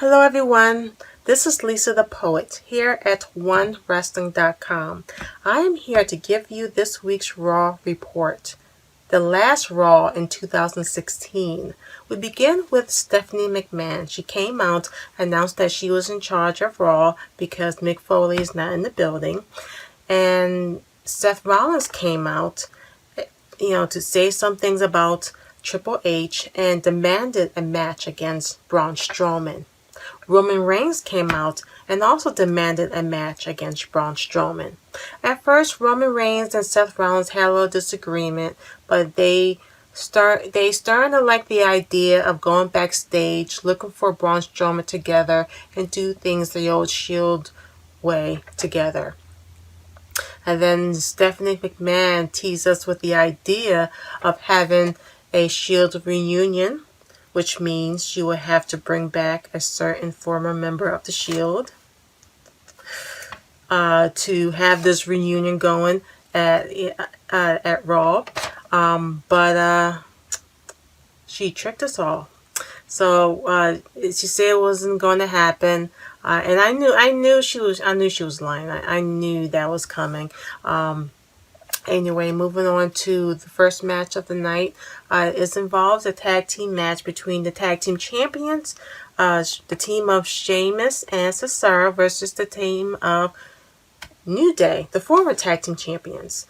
Hello everyone, this is Lisa the Poet here at OneWrestling.com. I am here to give you this week's Raw report. The last Raw in 2016. We begin with Stephanie McMahon. She came out, announced that she was in charge of Raw because Mick Foley is not in the building. And Seth Rollins came out, to say some things about Triple H and demanded a match against Braun Strowman. Roman Reigns came out and also demanded a match against Braun Strowman. At first, Roman Reigns and Seth Rollins had a little disagreement, but they started to like the idea of going backstage, looking for Braun Strowman together, and do things the old Shield way together. And then Stephanie McMahon teased us with the idea of having a Shield reunion, which means she would have to bring back a certain former member of the Shield to have this reunion going at Raw. But she tricked us all. So she said it wasn't going to happen, and I knew she was lying. I knew that was coming. Anyway, moving on to the first match of the night. It involves a tag team match between the tag team champions, the team of Sheamus and Cesaro versus the team of New Day, the former tag team champions.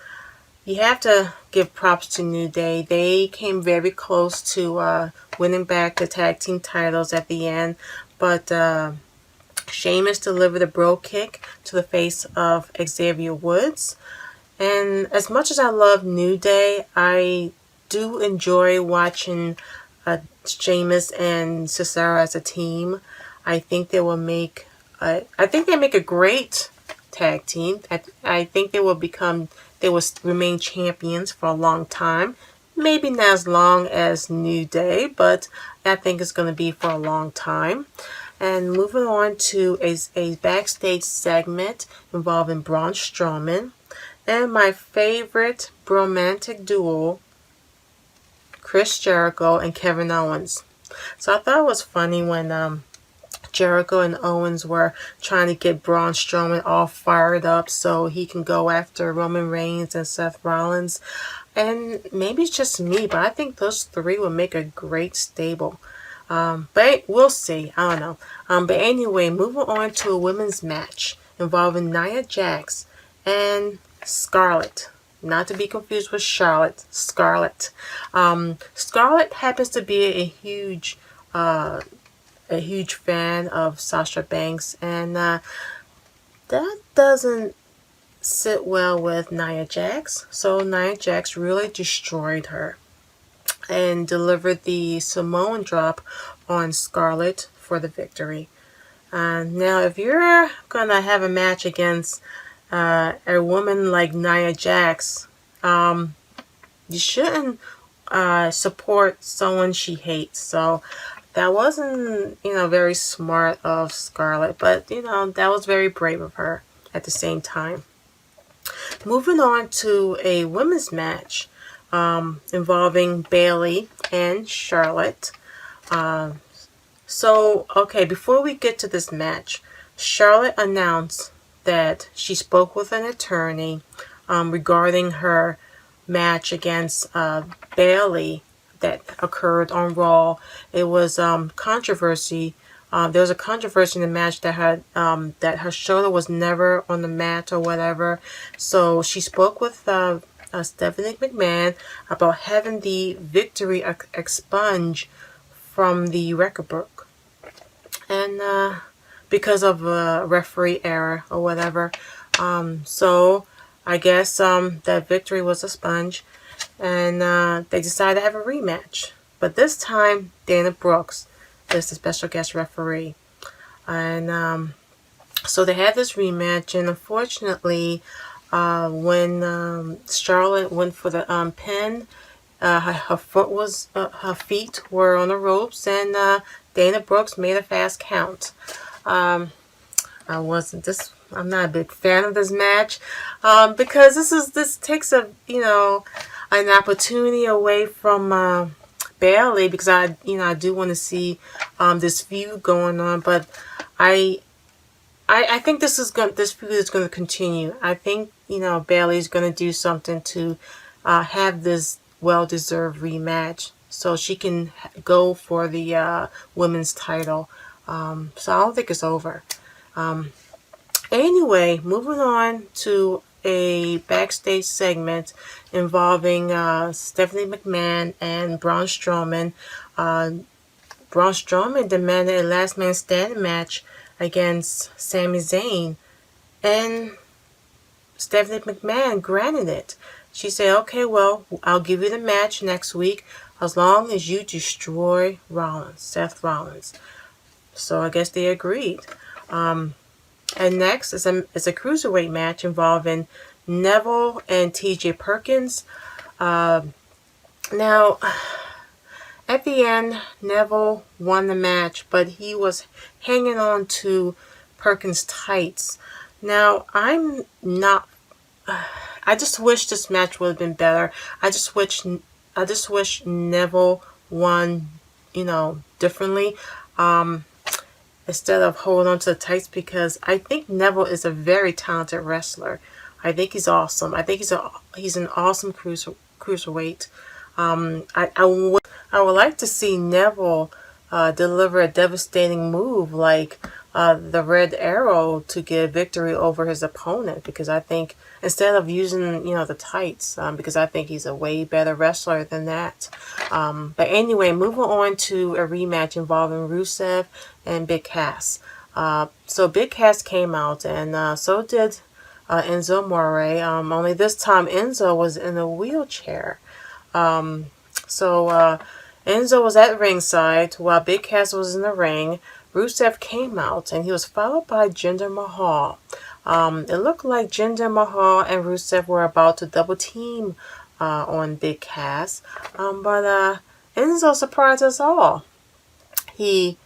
You have to give props to New Day. They came very close to winning back the tag team titles at the end, but Sheamus delivered a Brogue Kick to the face of Xavier Woods. And as much as I love New Day, I do enjoy watching Sheamus and Cesaro as a team. I think they will make a great tag team. I think they will remain champions for a long time. Maybe not as long as New Day, but I think it's going to be for a long time. And moving on to a backstage segment involving Braun Strowman and my favorite romantic duo, Chris Jericho and Kevin Owens. So I thought it was funny when Jericho and Owens were trying to get Braun Strowman all fired up so he can go after Roman Reigns and Seth Rollins. And maybe it's just me, but I think those three will make a great stable. But we'll see. I don't know. But anyway, moving on to a women's match involving Nia Jax and Scarlett, not to be confused with Charlotte. Scarlett. Scarlett happens to be a huge fan of Sasha Banks, and that doesn't sit well with Nia Jax. So Nia Jax really destroyed her and delivered the Samoan Drop on Scarlett for the victory. Now, if you're gonna have a match against a woman like Nia Jax, you shouldn't support someone she hates. So that wasn't, very smart of Scarlett, but, that was very brave of her at the same time. Moving on to a women's match involving Bayley and Charlotte. Before we get to this match, Charlotte announced that she spoke with an attorney regarding her match against Bayley that occurred on Raw. It was controversy. There was a controversy in the match that her shoulder was never on the mat or whatever. So she spoke with Stephanie McMahon about having the victory expunged from the record book, and because of a referee error or whatever. So I guess that victory was expunged, and they decided to have a rematch. But this time, Dana Brooks is the special guest referee. And so they had this rematch, and unfortunately, when Charlotte went for the pin, her feet were on the ropes, and Dana Brooks made a fast count. I'm not a big fan of this match because this takes an opportunity away from Bayley, because I do want to see this feud going on, but I think this feud is going to continue. I think Bayley's going to do something to have this well-deserved rematch, so she can go for the women's title. So I don't think it's over. Anyway, moving on to a backstage segment involving Stephanie McMahon and Braun Strowman. Braun Strowman demanded a last man standing match against Sami Zayn, and Stephanie McMahon granted it. She said, okay, well, I'll give you the match next week as long as you destroy Seth Rollins. So I guess they agreed. And next is a Cruiserweight match involving Neville and TJ Perkins. Now, at the end, Neville won the match, but he was hanging on to Perkins' tights. Now, I just wish this match would have been better. I just wish Neville won, differently. Instead of holding on to the tights, because I think Neville is a very talented wrestler. I think he's awesome. I think he's an awesome cruiserweight. I would like to see Neville deliver a devastating move like the Red Arrow to get victory over his opponent, because I think instead of using the tights, because I think he's a way better wrestler than that. But anyway, moving on to a rematch involving Rusev and Big Cass. So Big Cass came out, and so did Enzo Amore. Only this time Enzo was in a wheelchair. So Enzo was at ringside while Big Cass was in the ring. Rusev came out, and he was followed by Jinder Mahal. It looked like Jinder Mahal and Rusev were about to double team on Big Cass, but Enzo surprised us all. He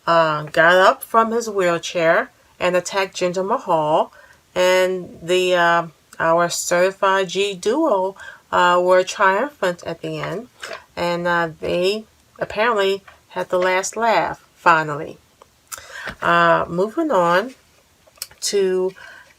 got up from his wheelchair and attacked Jinder Mahal, and our certified G duo were triumphant at the end, and they apparently had the last laugh finally. Moving on to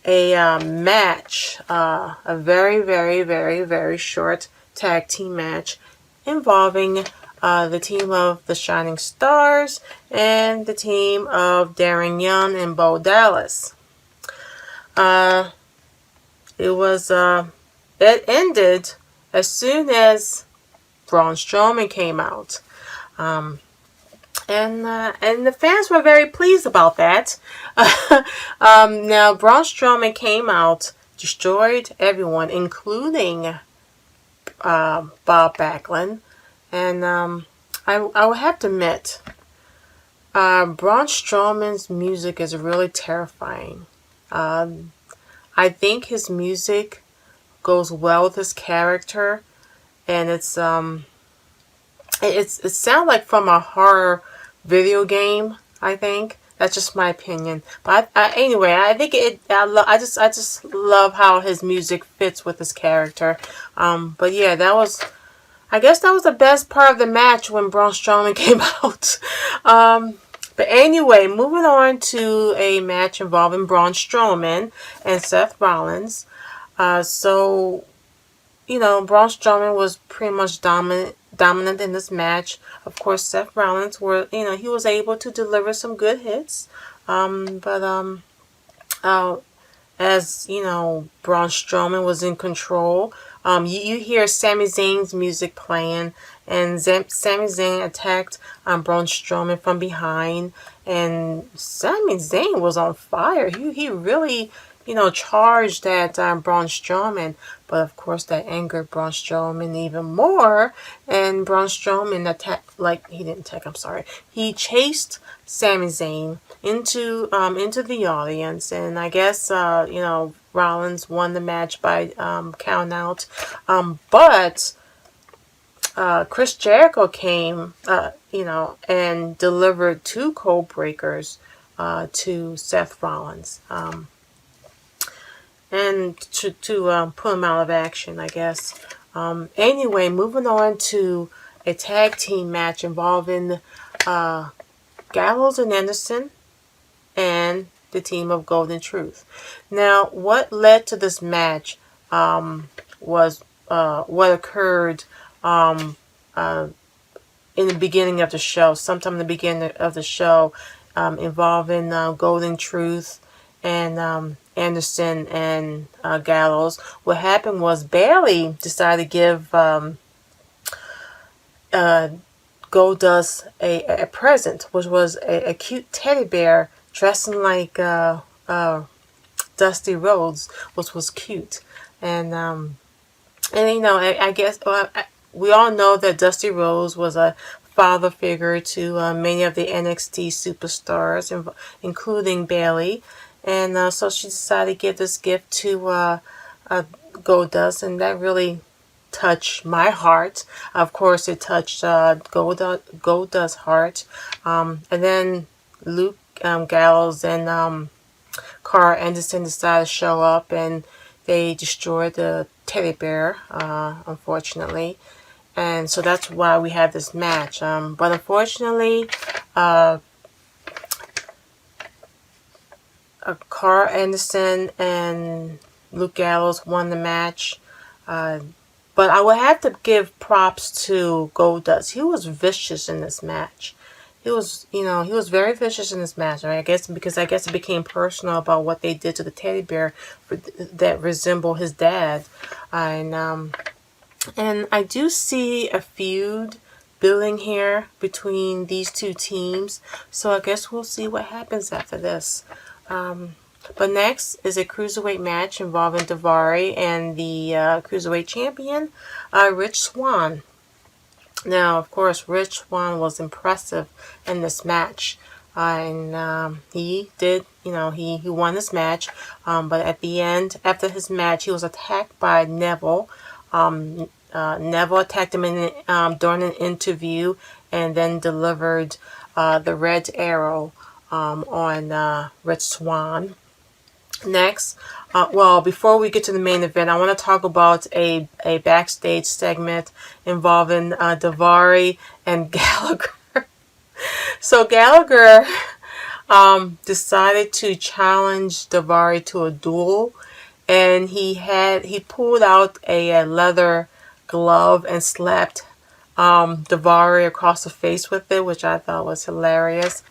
a match, a very, very, very, very short tag team match involving the team of the Shining Stars and the team of Darren Young and Bo Dallas. It ended as soon as Braun Strowman came out. And the fans were very pleased about that. Now, Braun Strowman came out, destroyed everyone, including Bob Backlund. And I would have to admit, Braun Strowman's music is really terrifying. I think his music goes well with his character, and it sounds like from a horror video game. I think that's just my opinion. But anyway, I think I just love how his music fits with his character. But yeah, I guess that was the best part of the match when Braun Strowman came out. But anyway, moving on to a match involving Braun Strowman and Seth Rollins. So, Braun Strowman was pretty much dominant in this match. Of course, Seth Rollins he was able to deliver some good hits. But as Braun Strowman was in control. You hear Sami Zayn's music playing, and Sami Zayn attacked Braun Strowman from behind, and Sami Zayn was on fire. He really, charged at Braun Strowman, but of course that angered Braun Strowman even more, and Braun Strowman he chased Sami Zayn into the audience, and I guess Rollins won the match by count out, but Chris Jericho came and delivered 2 code breakers to Seth Rollins, and to put him out of action, I guess. Anyway, moving on to a tag team match involving Gallows and Anderson and the team of Golden Truth. Now, what led to this match was what occurred in the beginning of the show, sometime in the beginning of the show, involving Golden Truth and Anderson and Gallows. What happened was Bayley decided to give Goldust a present, which was a cute teddy bear dressing like Dusty Rhodes, which was cute. And you know, I guess we all know that Dusty Rhodes was a father figure to many of the NXT superstars, including Bayley. And so she decided to give this gift to Goldust, and that really touched my heart. Of course, it touched Goldust's heart. And then Luke Gallows and Carl Anderson decided to show up, and they destroyed the teddy bear, unfortunately. And so that's why we had this match. But unfortunately, Carl Anderson and Luke Gallows won the match. But I would have to give props to Goldust. He was vicious in this match. He was very vicious in this match. I guess because it became personal about what they did to the teddy bear that resembled his dad. And I do see a feud building here between these two teams. So I guess we'll see what happens after this. But next is a Cruiserweight match involving Daivari and the Cruiserweight champion, Rich Swann. Now, of course, Rich Swann was impressive in this match. And he did, he won this match. But at the end, after his match, he was attacked by Neville. Neville attacked him during an interview and then delivered the red arrow on Rich Swann. Next, before we get to the main event, I want to talk about a backstage segment involving Daivari and Gallagher. So Gallagher decided to challenge Daivari to a duel, and he pulled out a leather glove and slapped Daivari across the face with it, which I thought was hilarious.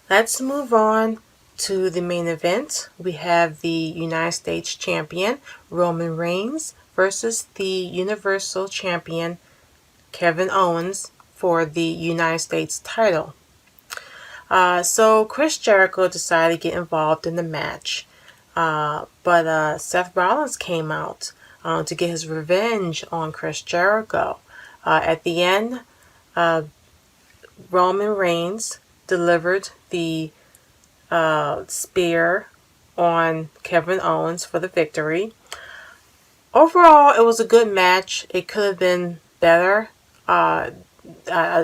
Let's move on to the main event. We have the United States Champion Roman Reigns versus the Universal Champion Kevin Owens for the United States title. So Chris Jericho decided to get involved in the match, but Seth Rollins came out to get his revenge on Chris Jericho. At the end, Roman Reigns delivered the spear on Kevin Owens for the victory. Overall, it was a good match. It could have been better. I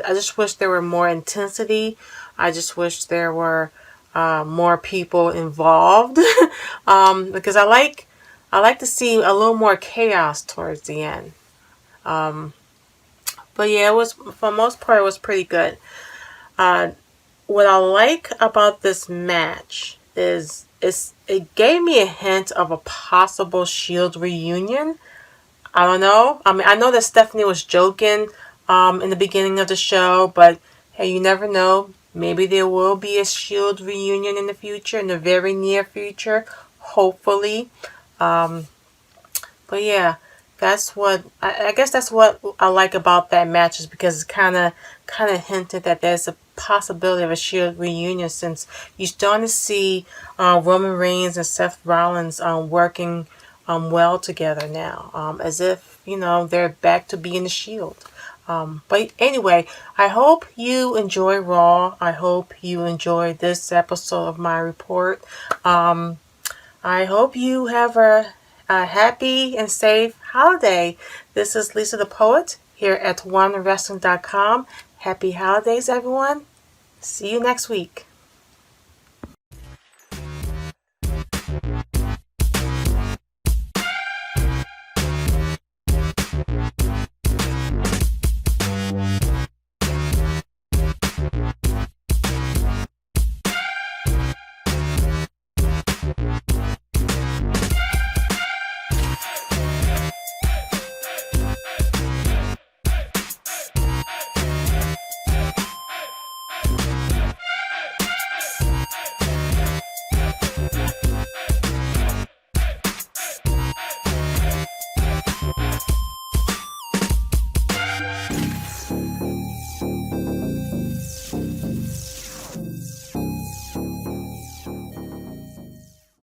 just wish there were more intensity. I just wish there were more people involved because I like to see a little more chaos towards the end. But yeah, it was, for the most part, it was pretty good. What I like about this match is it gave me a hint of a possible Shield reunion. I don't know. I mean, I know that Stephanie was joking in the beginning of the show, but hey, you never know. Maybe there will be a Shield reunion in the future, in the very near future, hopefully. But yeah, that's what I guess that's what I like about that match, is because it's kind of hinted that there's a possibility of a Shield reunion, since you're starting to see Roman Reigns and Seth Rollins working well together now, as if they're back to being the Shield. But anyway, I hope you enjoy Raw. I hope you enjoyed this episode of my report. I hope you have a happy and safe holiday. This is Lisa the Poet here at OneWrestling.com. Happy holidays, everyone. See you next week.